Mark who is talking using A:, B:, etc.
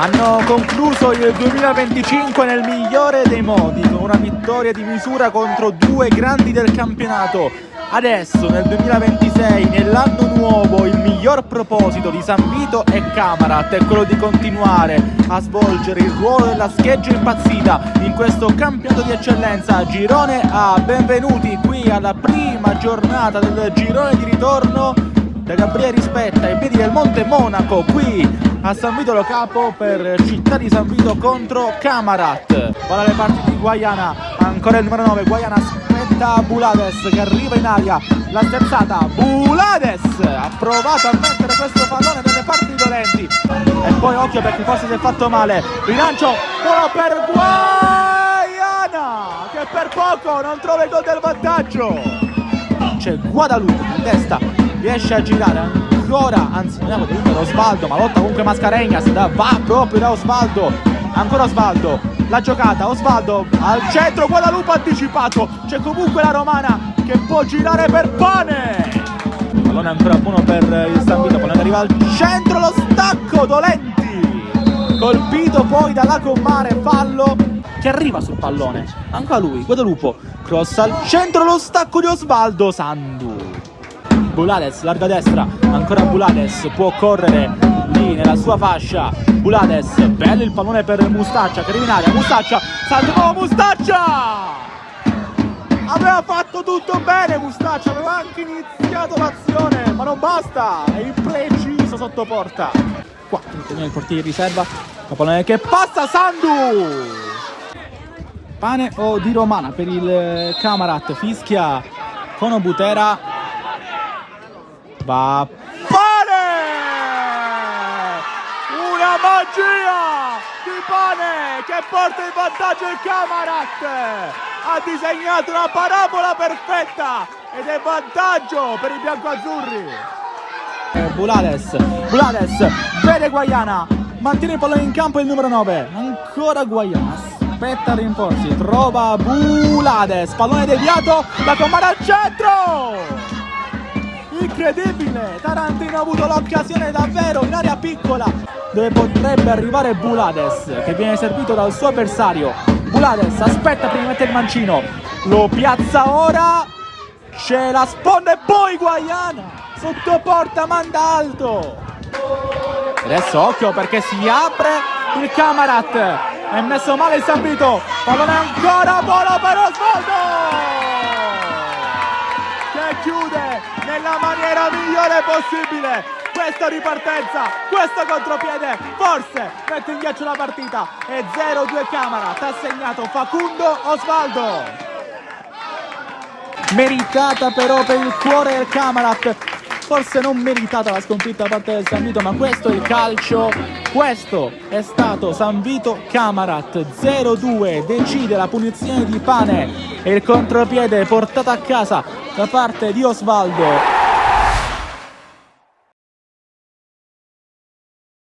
A: Hanno concluso il 2025 nel migliore dei modi, con una vittoria di misura contro due grandi del campionato. Adesso, nel 2026, nell'anno nuovo, il miglior proposito di San Vito e Camarat è quello di continuare a svolgere il ruolo della scheggia impazzita in questo campionato di eccellenza. Girone A, benvenuti qui alla prima giornata del girone di ritorno da Gabriele Rispetta ai piedi del Monte Monaco, qui a San Vito Lo Capo per Città di San Vito contro Camarat. Palla alle parti di Guaiana, ancora il numero 9, Guaiana aspetta Bulades che arriva in aria, la sterzata, Bulades ha provato a mettere questo pallone nelle parti dolenti e poi occhio perché forse si è fatto male, rilancio solo per Guaiana che per poco non trova il gol del vantaggio. C'è Guadalupe in testa, riesce a girare ancora, anzi vediamo per Osvaldo, ma lotta comunque Mascarenhas, va proprio da Osvaldo, ancora Osvaldo, la giocata, Osvaldo al centro, Guadalupe anticipato, c'è comunque la Romana che può girare per Pane, pallone ancora buono per il San Vito, pallone arriva al centro, lo stacco, Dolenti colpito poi dalla Commare, fallo che arriva sul pallone, ancora lui, Guadalupe, cross al centro, lo stacco di Osvaldo, Sandu, Bulades, larga destra, ancora Bulades, può correre lì nella sua fascia, Bulades, bello il pallone per Mustaccia che arriva in aria, Mustaccia, salto Mustaccia! Aveva fatto tutto bene Mustaccia, aveva anche iniziato l'azione, ma non basta, è impreciso sotto porta. Qua, il portiere di riserva, la pallone che passa, Sandu! Pane o di Romana per il Camarat, fischia Cono Butera, va Pane! Una magia di Pane che porta in vantaggio il Camarat, ha disegnato una parabola perfetta ed è vantaggio per i biancoazzurri. Bulades vede Guaiana, mantiene il pallone in campo il numero 9, ancora Guaiana, aspetta rinforzi, trova Bulades, pallone deviato, la Commare al centro! Incredibile, Tarantino ha avuto l'occasione davvero in area piccola dove potrebbe arrivare Bulades che viene servito dal suo avversario. Bulades aspetta prima di mettere il mancino, lo piazza ora, c'è la sponda e poi Guaiana sotto porta, manda alto. Adesso occhio perché si apre il Camarat, è messo male il San Vito, pallone ancora, volo per Osvaldo che chiude nella maniera migliore possibile questa ripartenza, questo contropiede, forse mette in ghiaccio la partita e 0-2 Camarat, ha segnato Facundo Osvaldo. Meritata però per il cuore del Camarat, forse non meritata la sconfitta da parte del San Vito, ma questo è il calcio, questo è stato San Vito Camarat 0-2, decide la punizione di Pane e il contropiede portato a casa da parte di Osvaldo.